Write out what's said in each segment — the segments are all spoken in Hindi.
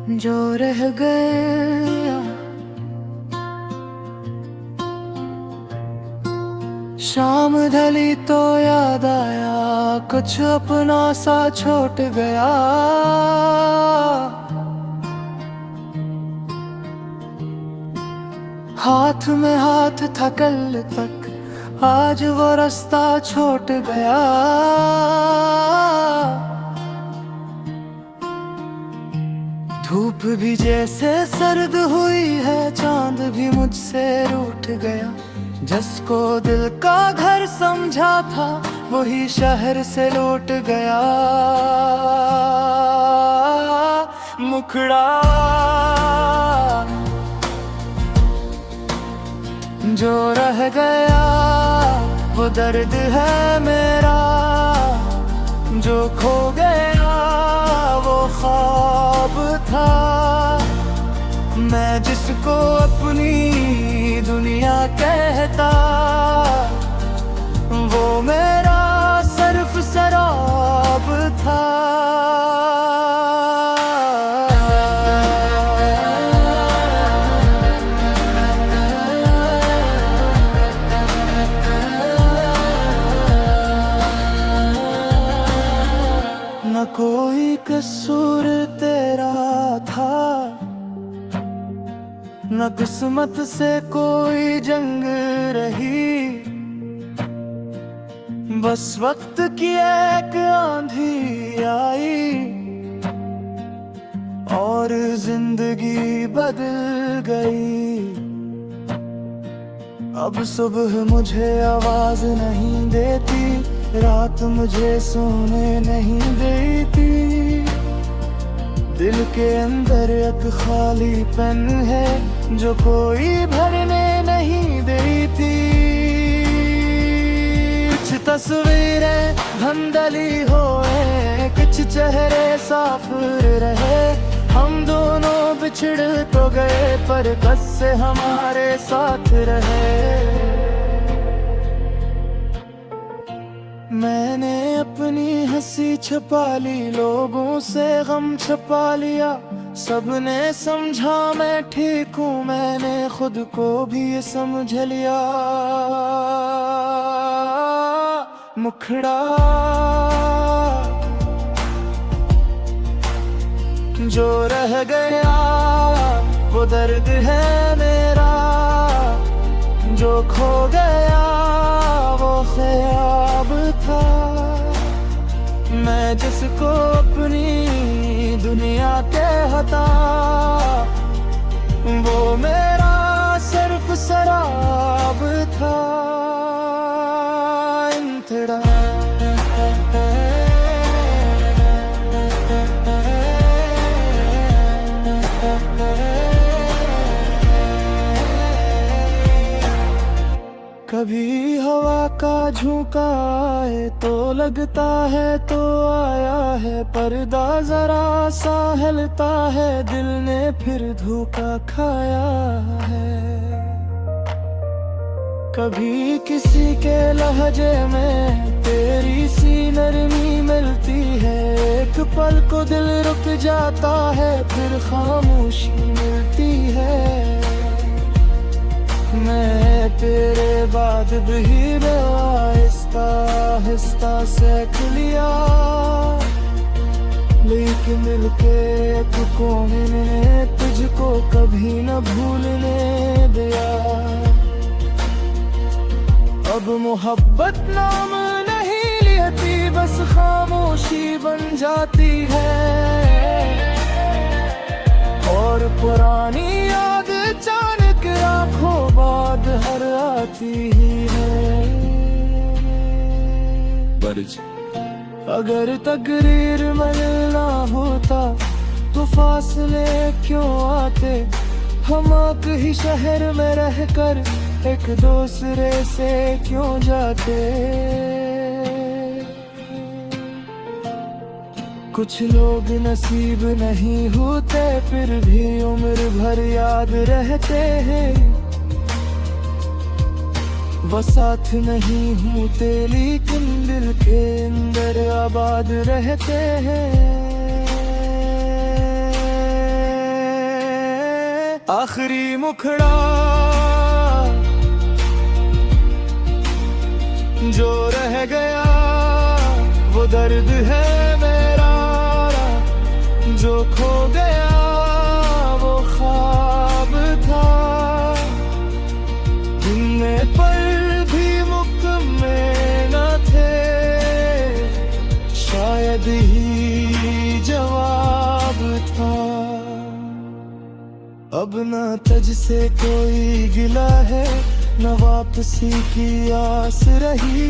जो रह गया। शाम ढली तो याद आया, कुछ अपना सा छूट गया। हाथ में हाथ था कल तक, आज वो रास्ता छूट गया। धूप भी जैसे सर्द हुई है, चांद भी मुझसे रूठ गया। जिसको दिल का घर समझा था, वही शहर से लौट गया। मुखड़ा जो रह गया, वो दर्द है मेरा। जो खो गया वो ख्वाब था, मैं जिसको अपनी दुनिया कहता। वो मेरा सिर्फ शराब था। न कोई कसूर तेरा था, न किस्मत से कोई जंग रही। बस वक्त की एक आंधी आई और जिंदगी बदल गई। अब सुबह मुझे आवाज नहीं देती, रात मुझे सोने नहीं देती। दिल के अंदर एक खालीपन है, जो कोई भरने नहीं देती। कुछ तस्वीरें धंधली होए, कुछ चेहरे साफ रहे। हम दोनों बिछड़ तो गए, पर कस से हमारे साथ रहे। मैंने अपनी हंसी छुपा ली, लोगों से गम छुपा लिया। सबने समझा मैं ठीक हूँ, मैंने खुद को भी ये समझ लिया। मुखड़ा जो रह गया, वो दर्द है मेरा। जो खो गया वो ख्वाब था, मैं जिसको अपनी दुनिया कहता। वो मेरा सिर्फ शराब था। इंतड़ा कभी हवा का झोंका आए तो लगता है तो आया है। पर्दा जरा सा हिलता है, दिल ने फिर धोखा खाया है। कभी किसी के लहजे में तेरी सी नरमी मिलती है। एक पल को दिल रुक जाता है, फिर खामोशी मिलती है। मैं तेरे बाद भी आहिस्ता आहिस्ता सीख लिया, लेकिन मिलके एक कोने ने तुझको कभी न भूलने दिया। अब मोहब्बत नाम नहीं लेती, बस खामोशी बन जाती है। और पुरानी याद अचानक आंखों बाद हर आती ही है। अगर तकदीर मिलना होता तो फासले क्यों आते। हम एक ही शहर में रहकर एक दूसरे से क्यों जाते। कुछ लोग नसीब नहीं होते, फिर भी उम्र भर याद रहते हैं। वो साथ नहीं होते, लेकिन दिल के अंदर आबाद रहते हैं। आखिरी मुखड़ा जो रह गया वो दर्द है मेरा, जो खो गया वो ख्वाब था। दिन में पल भी मुख में न थे, शायद ही जवाब था। अब न तुझसे कोई गिला है, न वापसी की आस रही।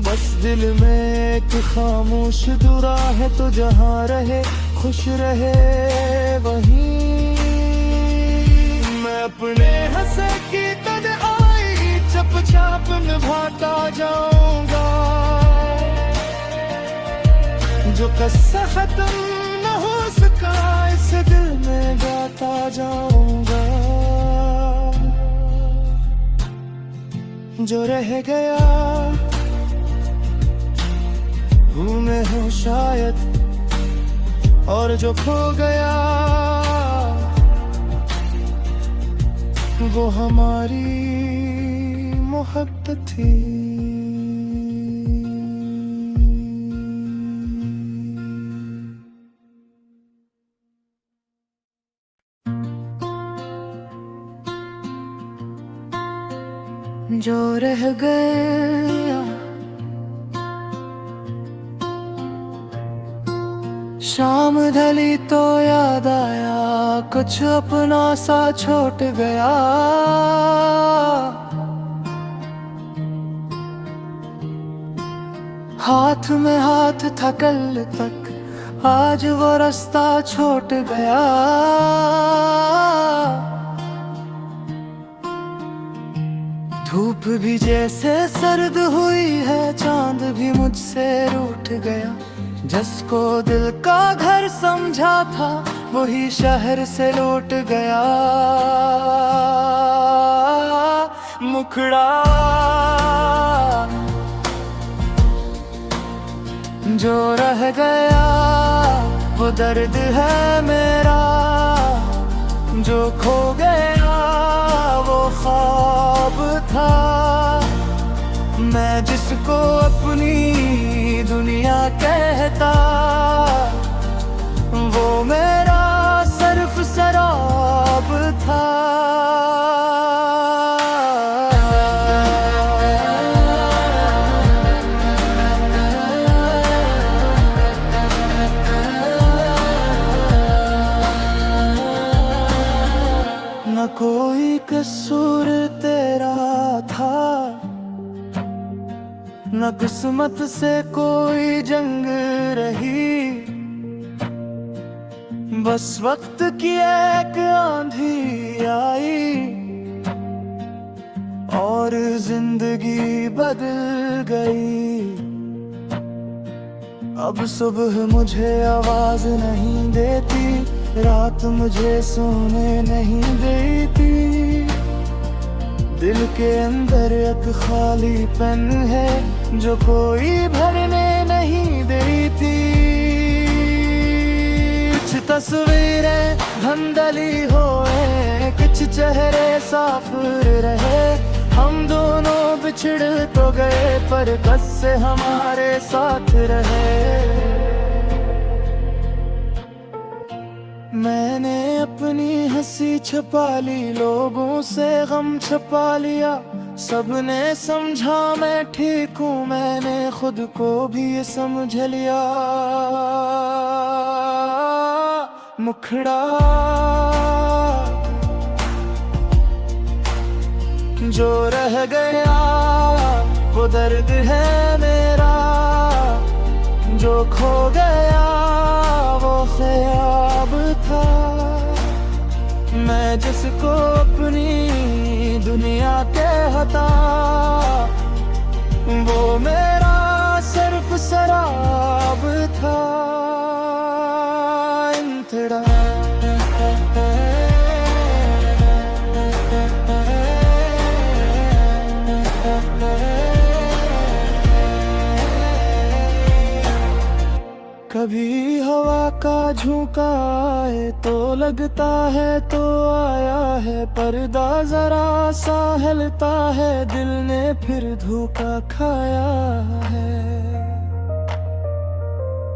बस दिल में एक खामोश दुआ है, तो जहाँ रहे खुश रहे वहीं। मैं अपने हंसे की तन्हाई चुपचाप निभाता जाऊंगा, जो किस्सा खत्म न हो सका इस दिल में गाता जाऊंगा। जो रह गया भूले हो शायद, और जो खो गया वो हमारी मोहब्बत थी। जो रह गया शाम ढली तो याद आया, कुछ अपना सा छूट गया। हाथ में हाथ था कल तक, आज वो रास्ता छूट गया। धूप भी जैसे सर्द हुई है, चांद भी मुझसे रूठ गया। जिसको दिल का घर समझा था वही शहर से लौट गया। मुखड़ा जो रह गया वो दर्द है मेरा, जो खो गया वो ख्वाब था। मैं जिसको अपनी दुनिया कहता, वो मेरा सिर्फ शराब था। न कोई कसूर तेरा था, न किस्मत से कोई जंग रही। बस वक्त की एक आंधी आई और जिंदगी बदल गई। अब सुबह मुझे आवाज नहीं देती, रात मुझे सोने नहीं देती। दिल के अंदर एक खालीपन है जो कोई भरने नहीं देती। कुछ तस्वीरें धंधली होए, कुछ चेहरे साफ रहे। हम दोनों बिछड़ तो गए पर कस से हमारे साथ रहे। मैंने अपनी हंसी छुपा ली, लोगों से गम छुपा लिया। सबने समझा मैं ठीक हूँ, मैंने खुद को भी ये समझ लिया। मुखड़ा जो रह गया वो दर्द है मेरा, जो खो गया वो ख्याब था। मैं जिसको अपनी दुनिया कहता, वो मेरा सिर्फ शराब था। इंतड़ा कभी हवा का झोंका आए तो लगता है तो आया है, पर्दा जरा सा हिलता है, दिल ने फिर धोखा खाया है।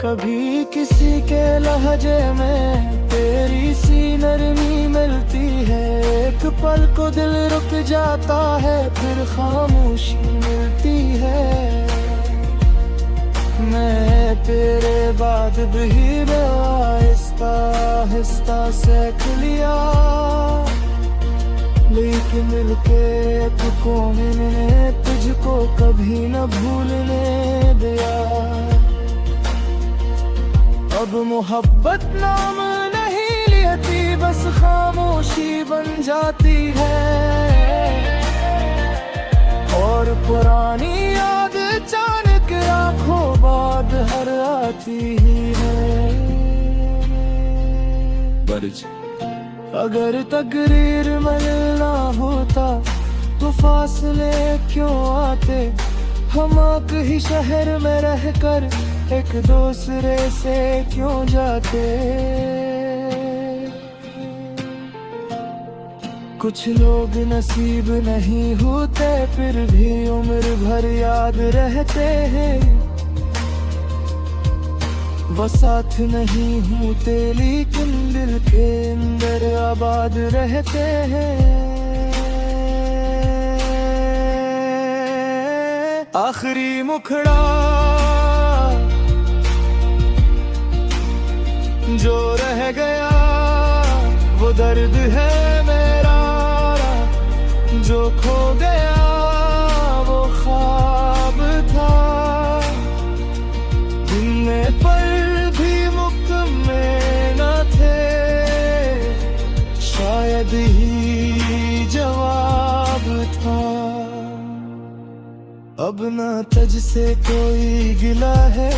कभी किसी के लहजे में तेरी सी नरमी मिलती है, एक पल को दिल रुक जाता है, फिर खामोशी मिलती है। मैं तेरे बाद भी आहिस्ता आहिस्ता सीख लिया, लेकिन मिलके एक कोने ने तुझको कभी न भूलने दिया। अब मोहब्बत नाम नहीं लेती, बस खामोशी बन जाती है, और पुरानी याद अचानक आंखों बाद हर आती ही है। अगर तकदीर मिलना होता तो फासले क्यों आते, हम एक ही शहर में रहकर एक दूसरे से क्यों जाते। कुछ लोग नसीब नहीं होते, फिर भी उम्र भर याद रहते हैं। वो साथ नहीं होते, लेकिन दिल के अंदर आबाद रहते हैं। आखिरी मुखड़ा जो रह गया, वो दर्द है मेरा, जो खो गया वो ख्वाब था। दिन में पल भी मुकम्मल न थे, शायद ही जवाब था। अब न तुझ से कोई गिला है,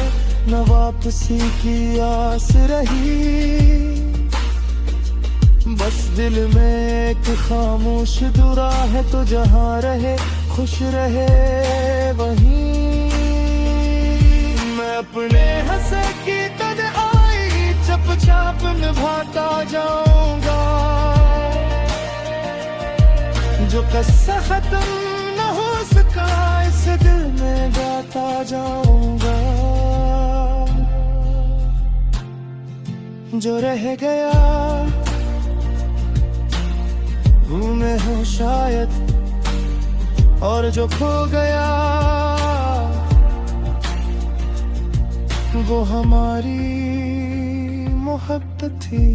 न वापसी की आस रही, बस दिल में एक खामोश दुआ है, तो जहाँ रहे खुश रहे वहीं। मैं अपने हंसे की तन्हाई चुपचाप निभाता जाऊंगा, जो किस्सा खत्म न हो सका इस दिल में गाता जाऊंगा। जो रह गया घूमे हो शायद, और जो खो गया वो हमारी मोहब्बत थी।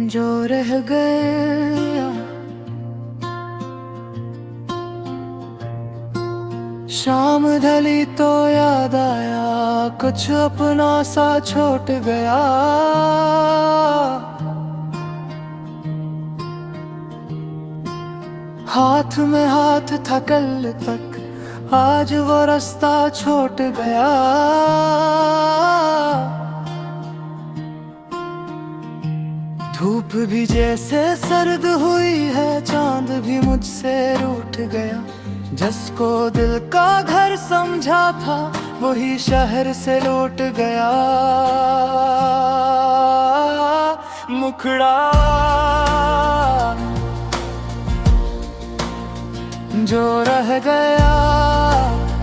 जो रह गया शाम ढली तो याद आया, कुछ अपना सा छूट गया। हाथ में हाथ था कल तक, आज वो रास्ता छूट गया। धूप भी जैसे सर्द हुई है, चांद भी मुझसे रूठ गया। जिसको दिल का घर समझा था, वही शहर से लौट गया। मुखड़ा जो रह गया,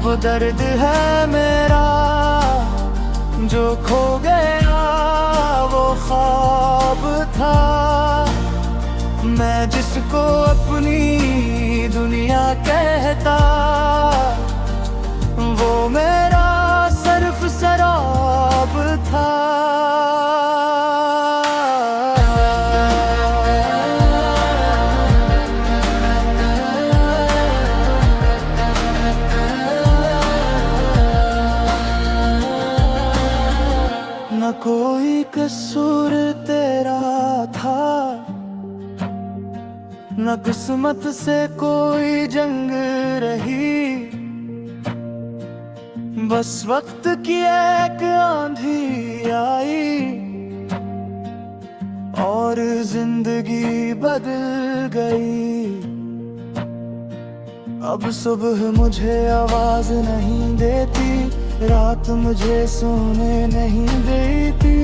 वो दर्द है मेरा, जो खो गया वो ख्वाब था। मैं जिसको अपनी दुनिया कहता, वो मेरा सिर्फ शराब था। न कोई कसूर तेरा था, न किस्मत से कोई जंग रही। बस वक्त की एक आंधी आई गई। अब सुबह मुझे आवाज नहीं देती, रात मुझे सोने नहीं देती।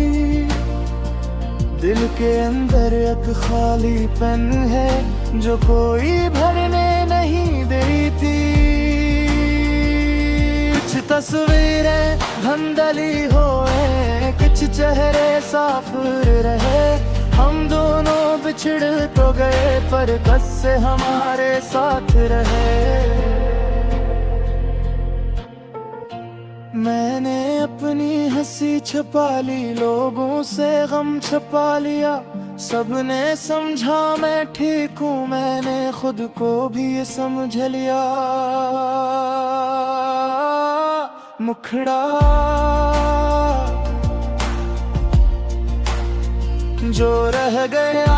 दिल के अंदर एक खाली पेन है जो कोई भरने नहीं देती। कुछ तस्वीरें धंधली होए, कुछ चेहरे साफ रहे। हम दोनों बिछड़ तो गए पर कस से हमारे साथ रहे। मैंने अपनी हंसी छुपा ली, लोगों से गम छुपा लिया। सबने समझा मैं ठीक हूँ, मैंने खुद को भी ये समझ लिया। मुखड़ा जो रह गया